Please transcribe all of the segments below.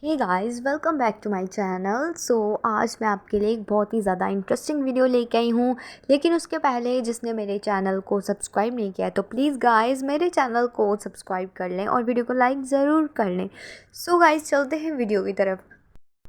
Hey guys, welcome back to my channel. आज मैं आपके लिए एक बहुत ही ज़्यादा इंटरेस्टिंग वीडियो लेके आई हूँ। लेकिन उसके पहले जिसने मेरे चैनल को सब्सक्राइब नहीं किया है तो प्लीज़ गाइस मेरे चैनल को सब्सक्राइब कर लें और वीडियो को लाइक ज़रूर कर लें। गाइस चलते हैं वीडियो की तरफ।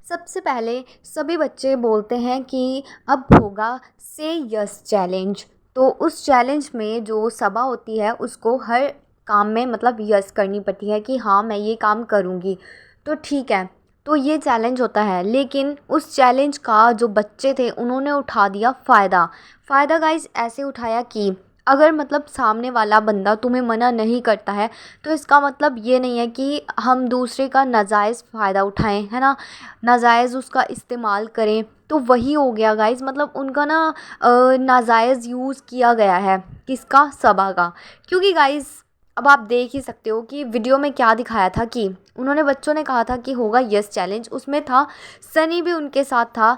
सबसे पहले सभी बच्चे बोलते हैं कि अब होगा से यस चैलेंज। तो उस चैलेंज में जो सबा होती है उसको हर काम में मतलब यस करनी पड़ती है कि हाँ मैं ये काम करूँगी। तो ठीक है, तो ये चैलेंज होता है। लेकिन उस चैलेंज का जो बच्चे थे उन्होंने उठा दिया फ़ायदा गाइस ऐसे उठाया कि अगर मतलब सामने वाला बंदा तुम्हें मना नहीं करता है तो इसका मतलब ये नहीं है कि हम दूसरे का नाजायज़ फ़ायदा उठाएं, है ना, नाजायज़ उसका इस्तेमाल करें। तो वही हो गया गाइस, मतलब उनका ना नाजायज़ यूज़ किया गया है किसका, सबा का। क्योंकि गाइस अब आप देख ही सकते हो कि वीडियो में क्या दिखाया था कि उन्होंने बच्चों ने कहा था कि होगा यस चैलेंज, उसमें था सनी भी उनके साथ था।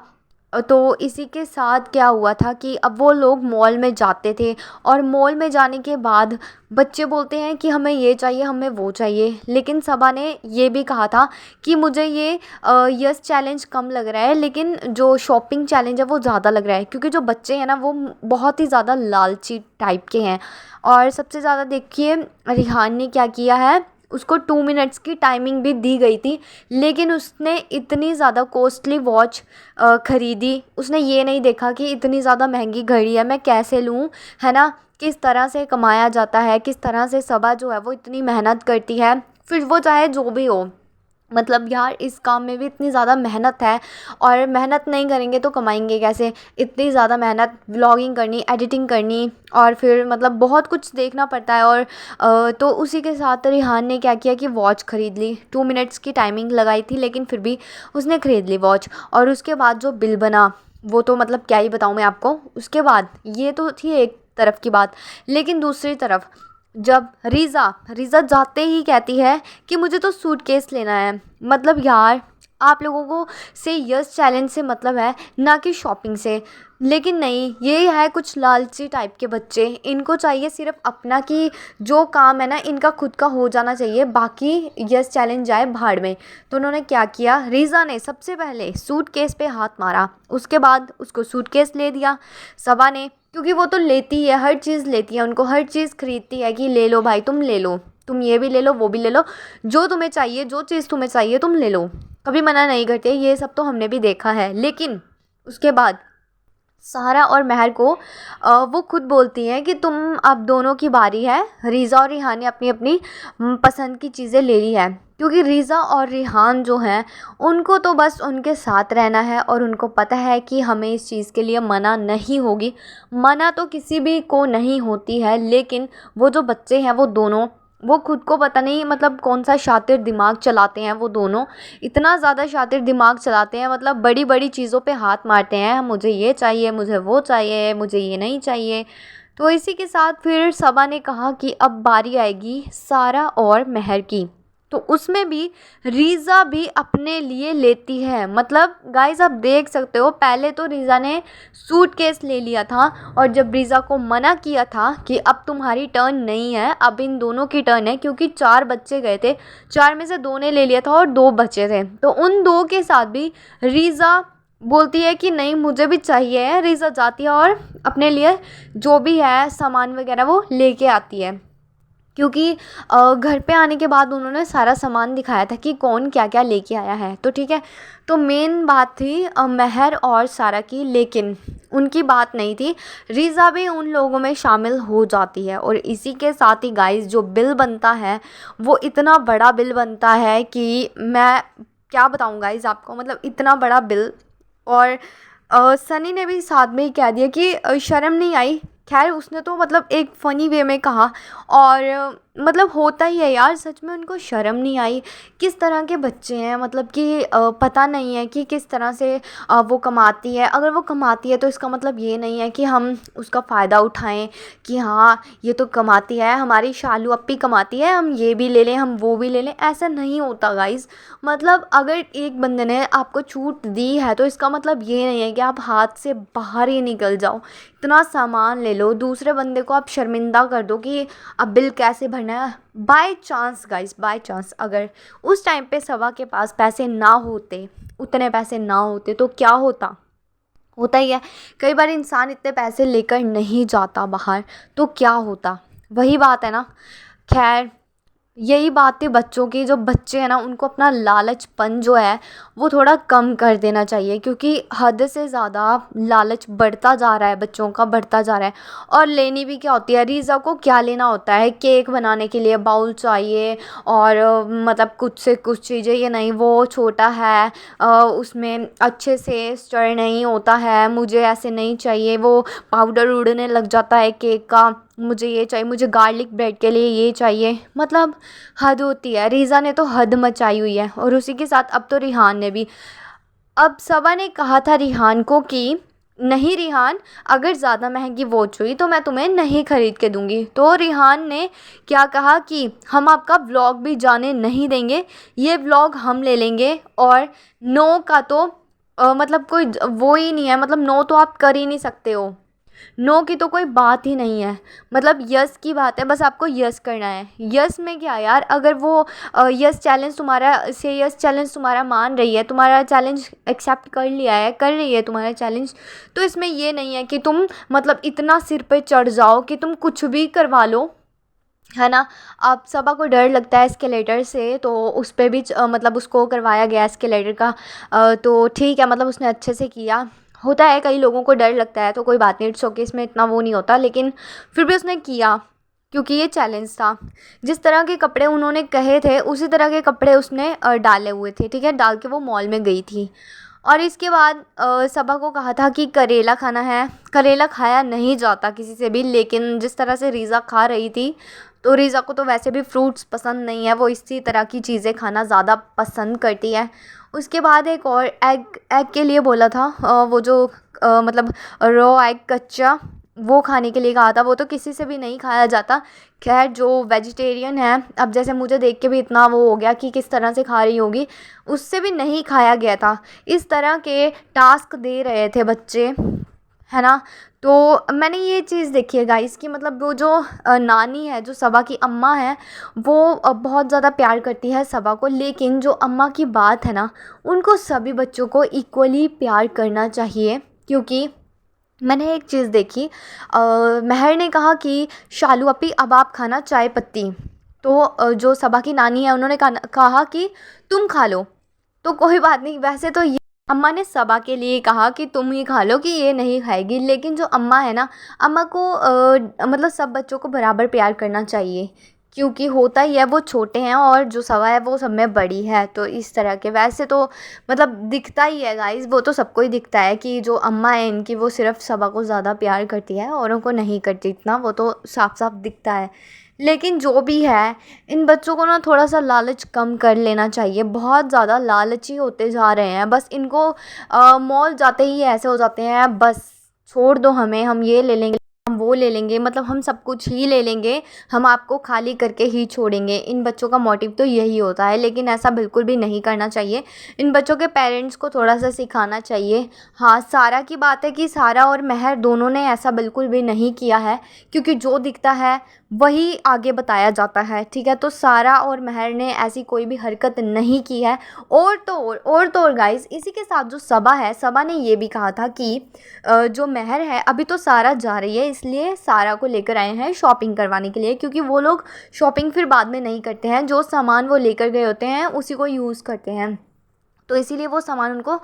तो इसी के साथ क्या हुआ था कि अब वो लोग मॉल में जाते थे और मॉल में जाने के बाद बच्चे बोलते हैं कि हमें ये चाहिए हमें वो चाहिए। लेकिन सबा ने ये भी कहा था कि मुझे ये यस चैलेंज कम लग रहा है लेकिन जो शॉपिंग चैलेंज है वो ज़्यादा लग रहा है, क्योंकि जो बच्चे हैं ना वो बहुत ही ज़्यादा लालची टाइप के हैं। और सबसे ज़्यादा देखिए रिहान ने क्या किया है, उसको 2 मिनट्स की टाइमिंग भी दी गई थी लेकिन उसने इतनी ज़्यादा कॉस्टली वॉच ख़रीदी। उसने ये नहीं देखा कि इतनी ज़्यादा महंगी घड़ी है मैं कैसे लूँ, है ना, किस तरह से कमाया जाता है, किस तरह से सबा जो है वो इतनी मेहनत करती है, फिर वो चाहे जो भी हो। मतलब यार इस काम में भी इतनी ज़्यादा मेहनत है और मेहनत नहीं करेंगे तो कमाएंगे कैसे। इतनी ज़्यादा मेहनत, व्लॉगिंग करनी, एडिटिंग करनी और फिर मतलब बहुत कुछ देखना पड़ता है। और तो उसी के साथ रिहान ने क्या किया कि वॉच ख़रीद ली। 2 मिनट्स की टाइमिंग लगाई थी लेकिन फिर भी उसने ख़रीद ली वॉच। और उसके बाद जो बिल बना वो तो मतलब क्या ही बताऊँ मैं आपको। उसके बाद ये तो थी एक तरफ की बात, लेकिन दूसरी तरफ जब रीज़ा जाते ही कहती है कि मुझे तो सूटकेस लेना है। मतलब यार आप लोगों को से यस चैलेंज से मतलब है ना कि शॉपिंग से। लेकिन नहीं, ये है कुछ लालची टाइप के बच्चे, इनको चाहिए सिर्फ अपना कि जो काम है ना इनका खुद का हो जाना चाहिए, बाकी यस चैलेंज जाए भाड़ में। तो उन्होंने क्या किया, रीज़ा ने सबसे पहले सूटकेस पे हाथ मारा, उसके बाद उसको सूटकेस ले दिया सबा ने, क्योंकि वो तो लेती है, हर चीज़ लेती है, उनको हर चीज़ खरीदती है कि ले लो भाई तुम ले लो, तुम ये भी ले लो वो भी ले लो, जो तुम्हें चाहिए जो चीज़ तुम्हें चाहिए तुम ले लो, कभी मना नहीं करते। ये सब तो हमने भी देखा है। लेकिन उसके बाद सहारा और महर को वो खुद बोलती हैं कि तुम अब दोनों की बारी है। रीज़ा और रिहान ने अपनी अपनी पसंद की चीज़ें ले ली है, क्योंकि रीज़ा और रिहान जो हैं उनको तो बस उनके साथ रहना है और उनको पता है कि हमें इस चीज़ के लिए मना नहीं होगी। मना तो किसी भी को नहीं होती है, लेकिन वो जो बच्चे हैं वो दोनों, वो खुद को पता नहीं मतलब कौन सा शातिर दिमाग चलाते हैं। वो दोनों इतना ज़्यादा शातिर दिमाग चलाते हैं, मतलब बड़ी बड़ी चीज़ों पे हाथ मारते हैं, मुझे ये चाहिए मुझे वो चाहिए मुझे ये नहीं चाहिए। तो इसी के साथ फिर सबा ने कहा कि अब बारी आएगी सारा और महर की। तो उसमें भी रीज़ा भी अपने लिए लेती है। मतलब गाइस आप देख सकते हो, पहले तो रीज़ा ने सूटकेस ले लिया था और जब रीज़ा को मना किया था कि अब तुम्हारी टर्न नहीं है, अब इन दोनों की टर्न है, क्योंकि 4 बच्चे गए थे, 4 में से 2 ने ले लिया था और 2 बचे थे, तो उन 2 के साथ भी रीज़ा बोलती है कि नहीं मुझे भी चाहिए। रीज़ा जाती है और अपने लिए जो भी है सामान वगैरह वो लेके आती है, क्योंकि घर पे आने के बाद उन्होंने सारा सामान दिखाया था कि कौन क्या क्या लेके आया है। तो ठीक है, तो मेन बात थी महर और सारा की, लेकिन उनकी बात नहीं थी, रीज़ा भी उन लोगों में शामिल हो जाती है। और इसी के साथ ही गाइस जो बिल बनता है वो इतना बड़ा बिल बनता है कि मैं क्या बताऊँ गाइस आपको, मतलब इतना बड़ा बिल। और सनी ने भी साथ में ही कह दिया कि शर्म नहीं आई। खैर उसने तो मतलब एक फ़नी वे में कहा, और मतलब होता ही है यार, सच में उनको शर्म नहीं आई। किस तरह के बच्चे हैं, मतलब कि पता नहीं है कि किस तरह से वो कमाती है। अगर वो कमाती है तो इसका मतलब ये नहीं है कि हम उसका फ़ायदा उठाएं कि हाँ ये तो कमाती है, हमारी शालू अप्पी कमाती है, हम ये भी ले लें हम वो भी ले लें। ऐसा नहीं होता गाइस। मतलब अगर एक बंदे ने आपको छूट दी है तो इसका मतलब ये नहीं है कि आप हाथ से बाहर ही निकल जाओ, इतना सामान ले लो, दूसरे बंदे को आप शर्मिंदा कर दो कि अब बिल कैसे भरना करना है, by chance guys, by chance अगर उस टाइम पे सबा के पास पैसे ना होते, उतने पैसे ना होते तो क्या होता। होता ही है, कई बार इंसान इतने पैसे लेकर नहीं जाता बाहर, तो क्या होता, वही बात है ना। खैर, यही बात थी बच्चों की। जो बच्चे हैं ना, उनको अपना लालचपन जो है वो थोड़ा कम कर देना चाहिए, क्योंकि हद से ज़्यादा लालच बढ़ता जा रहा है, बच्चों का बढ़ता जा रहा है। और लेनी भी क्या होती है, रीज़ा को क्या लेना होता है, केक बनाने के लिए बाउल चाहिए, और मतलब कुछ से कुछ चीज़ें, ये नहीं वो छोटा है, उसमें अच्छे से स्टर नहीं होता है, मुझे ऐसे नहीं चाहिए, वो पाउडर उड़ने लग जाता है केक का, मुझे ये चाहिए, मुझे गार्लिक ब्रेड के लिए ये चाहिए। मतलब हद होती है। रीज़ा ने तो हद मचाई हुई है, और उसी के साथ अब तो रिहान ने भी। अब सबा ने कहा था रिहान को कि नहीं रिहान, अगर ज़्यादा महंगी वॉच हुई तो मैं तुम्हें नहीं ख़रीद के दूंगी। तो रिहान ने क्या कहा कि हम आपका व्लॉग भी जाने नहीं देंगे, ये व्लॉग हम ले लेंगे, और नो का तो मतलब कोई वो ही नहीं है, मतलब नो तो आप कर ही नहीं सकते हो, नो की तो कोई बात ही नहीं है। मतलब यस की बात है, बस आपको यस करना है। यस में क्या यार, अगर वो यस चैलेंज तुम्हारा से यस चैलेंज तुम्हारा मान रही है, तुम्हारा चैलेंज एक्सेप्ट कर लिया है, कर रही है तुम्हारा चैलेंज, तो इसमें ये नहीं है कि तुम मतलब इतना सिर पे चढ़ जाओ कि तुम कुछ भी करवा लो, है ना। अब सबा को डर लगता है एस्केलेटर से, तो उस पर भी मतलब उसको करवाया गया एस्केलेटर का। तो ठीक है, मतलब उसने अच्छे से किया। होता है, कई लोगों को डर लगता है, तो कोई बात नहीं, इट्स ओके, इसमें इतना वो नहीं होता, लेकिन फिर भी उसने किया, क्योंकि ये चैलेंज था। जिस तरह के कपड़े उन्होंने कहे थे उसी तरह के कपड़े उसने डाले हुए थे, ठीक है, डाल के वो मॉल में गई थी। और इसके बाद सबा को कहा था कि करेला खाना है। करेला खाया नहीं जाता किसी से भी, लेकिन जिस तरह से रीज़ा खा रही थी, तो रीज़ा को तो वैसे भी फ्रूट्स पसंद नहीं है, वो इसी तरह की चीज़ें खाना ज़्यादा पसंद करती है। उसके बाद एक और एग एग के लिए बोला था, वो जो मतलब रॉ एग कच्चा, वो खाने के लिए कहा था। वो तो किसी से भी नहीं खाया जाता। खैर, जो वेजिटेरियन है, अब जैसे मुझे देख के भी इतना वो हो गया कि किस तरह से खा रही होगी, उससे भी नहीं खाया गया था। इस तरह के टास्क दे रहे थे बच्चे, है ना। तो मैंने ये चीज़ देखी है गाइस कि मतलब वो जो नानी है, जो सबा की अम्मा है, वो बहुत ज़्यादा प्यार करती है सबा को, लेकिन जो अम्मा की बात है ना, उनको सभी बच्चों को इक्वली प्यार करना चाहिए। क्योंकि मैंने एक चीज़ देखी, महर ने कहा कि शालू अपी अब आप खाना चाय पत्ती, तो जो सबा की नानी है उन्होंने कहा कि तुम खा लो। तो कोई बात नहीं, वैसे तो ये अम्मा ने सबा के लिए कहा कि तुम ही खा लो, कि ये नहीं खाएगी, लेकिन जो अम्मा है ना, अम्मा को मतलब सब बच्चों को बराबर प्यार करना चाहिए, क्योंकि होता ही है वो छोटे हैं और जो सबा है वो सब में बड़ी है। तो इस तरह के, वैसे तो मतलब दिखता ही है गाइस, वो तो सबको ही दिखता है कि जो अम्मा है इनकी, वो सिर्फ सबा को ज़्यादा प्यार करती है, औरों को नहीं करती इतना, वो तो साफ साफ दिखता है। लेकिन जो भी है, इन बच्चों को ना थोड़ा सा लालच कम कर लेना चाहिए। बहुत ज़्यादा लालची होते जा रहे हैं, बस इनको मॉल जाते ही ऐसे हो जाते हैं, बस छोड़ दो हमें, हम ये ले लेंगे, हम वो ले लेंगे, मतलब हम सब कुछ ही ले लेंगे, हम आपको खाली करके ही छोड़ेंगे। इन बच्चों का मोटिव तो यही होता है, लेकिन ऐसा बिल्कुल भी नहीं करना चाहिए। इन बच्चों के पेरेंट्स को थोड़ा सा सिखाना चाहिए। हाँ, सारा की बात है कि सारा और महर दोनों ने ऐसा बिल्कुल भी नहीं किया है, क्योंकि जो दिखता है वही आगे बताया जाता है, ठीक है। तो सारा और महर ने ऐसी कोई भी हरकत नहीं की है। और गाइस, इसी के साथ जो सबा है, सबा ने ये भी कहा था कि जो महर है, अभी तो सारा जा रही है, इसलिए सारा को लेकर आए हैं शॉपिंग करवाने के लिए, क्योंकि वो लोग शॉपिंग फिर बाद में नहीं करते हैं, जो सामान वो लेकर गए होते हैं उसी को यूज़ करते हैं, तो इसीलिए वो सामान उनको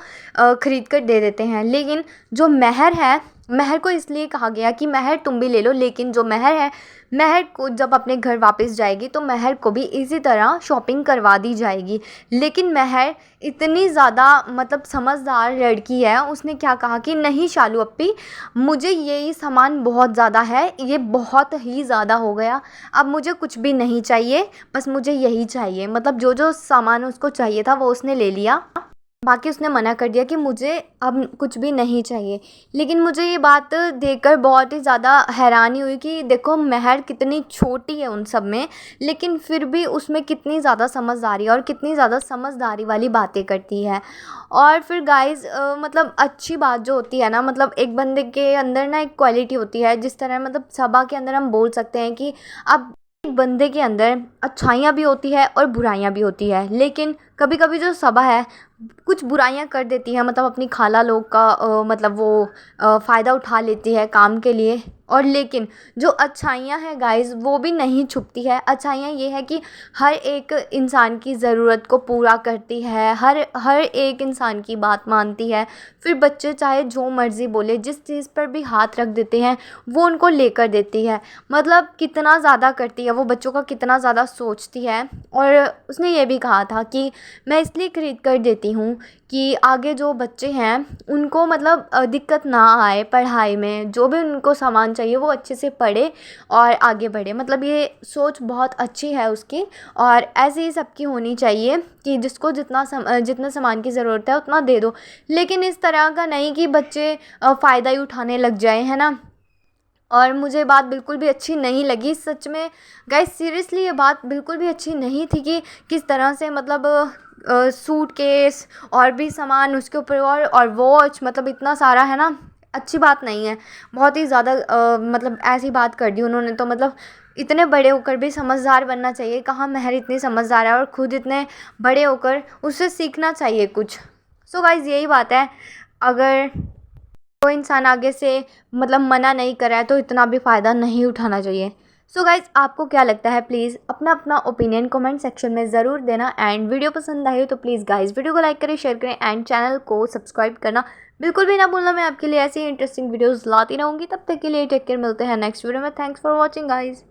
ख़रीद कर दे देते हैं। लेकिन जो महर है, महर को इसलिए कहा गया कि महर तुम भी ले लो, लेकिन जो महर है, महर को जब अपने घर वापस जाएगी तो महर को भी इसी तरह शॉपिंग करवा दी जाएगी। लेकिन महर इतनी ज़्यादा मतलब समझदार लड़की है, उसने क्या कहा कि नहीं शालू अप्पी, मुझे यही सामान बहुत ज़्यादा है, ये बहुत ही ज़्यादा हो गया, अब मुझे कुछ भी नहीं चाहिए, बस मुझे यही चाहिए। मतलब जो जो सामान उसको चाहिए था वो उसने ले लिया, बाकी उसने मना कर दिया कि मुझे अब कुछ भी नहीं चाहिए। लेकिन मुझे ये बात देखकर बहुत ही ज़्यादा हैरानी हुई कि देखो महर कितनी छोटी है उन सब में, लेकिन फिर भी उसमें कितनी ज़्यादा समझदारी और कितनी ज़्यादा समझदारी वाली बातें करती है। और फिर गाइस, मतलब अच्छी बात जो होती है ना, मतलब एक बंदे के अंदर ना एक क्वालिटी होती है, जिस तरह मतलब सबा के अंदर हम बोल सकते हैं कि अब एक बंदे के अंदर अच्छाइयाँ भी होती है और बुराइयाँ भी होती है, लेकिन कभी कभी जो सबा है कुछ बुराइयाँ कर देती है, मतलब अपनी खाला लोग का मतलब वो फ़ायदा उठा लेती है काम के लिए। और लेकिन जो अच्छाइयाँ हैं गाइस वो भी नहीं छुपती है। अच्छाइयाँ ये है कि हर एक इंसान की ज़रूरत को पूरा करती है, हर हर एक इंसान की बात मानती है। फिर बच्चे चाहे जो मर्ज़ी बोले, जिस चीज़ पर भी हाथ रख देते हैं वो उनको लेकर देती है। मतलब कितना ज़्यादा करती है वो, बच्चों का कितना ज़्यादा सोचती है। और उसने ये भी कहा था कि मैं इसलिए खरीद कर देती हूँ कि आगे जो बच्चे हैं उनको मतलब दिक्कत ना आए पढ़ाई में, जो भी उनको सामान चाहिए वो अच्छे से पढ़े और आगे बढ़े। मतलब ये सोच बहुत अच्छी है उसकी, और ऐसे ही सबकी होनी चाहिए कि जिसको जितना सामान की ज़रूरत है उतना दे दो, लेकिन इस तरह का नहीं कि बच्चे फ़ायदा ही उठाने लग जाए, है ना। और मुझे बात बिल्कुल भी अच्छी नहीं लगी सच में गाइस, सीरियसली ये बात बिल्कुल भी अच्छी नहीं थी कि किस तरह से मतलब सूटकेस और भी सामान उसके ऊपर और वॉच, मतलब इतना सारा, है ना। अच्छी बात नहीं है, बहुत ही ज़्यादा मतलब ऐसी बात कर दी उन्होंने तो। मतलब इतने बड़े होकर भी समझदार बनना चाहिए, कहाँ महर इतनी समझदार है और ख़ुद इतने बड़े होकर उससे सीखना चाहिए कुछ। सो गाइस यही बात है, अगर कोई इंसान आगे से मतलब मना नहीं कर रहा है तो इतना भी फ़ायदा नहीं उठाना चाहिए। सो गाइज़ आपको क्या लगता है, प्लीज़ अपना अपना ओपिनियन कमेंट सेक्शन में ज़रूर देना। एंड वीडियो पसंद आई हो तो प्लीज़ गाइज़ वीडियो को लाइक करें, शेयर करें एंड चैनल को सब्सक्राइब करना बिल्कुल भी ना भूलना। मैं आपके लिए ऐसी इंटरेस्टिंग वीडियोज़ लाती रहूँगी। तब तक के लिए टेक केयर, मिलते हैं नेक्स्ट वीडियो में। Thanks for watching guys.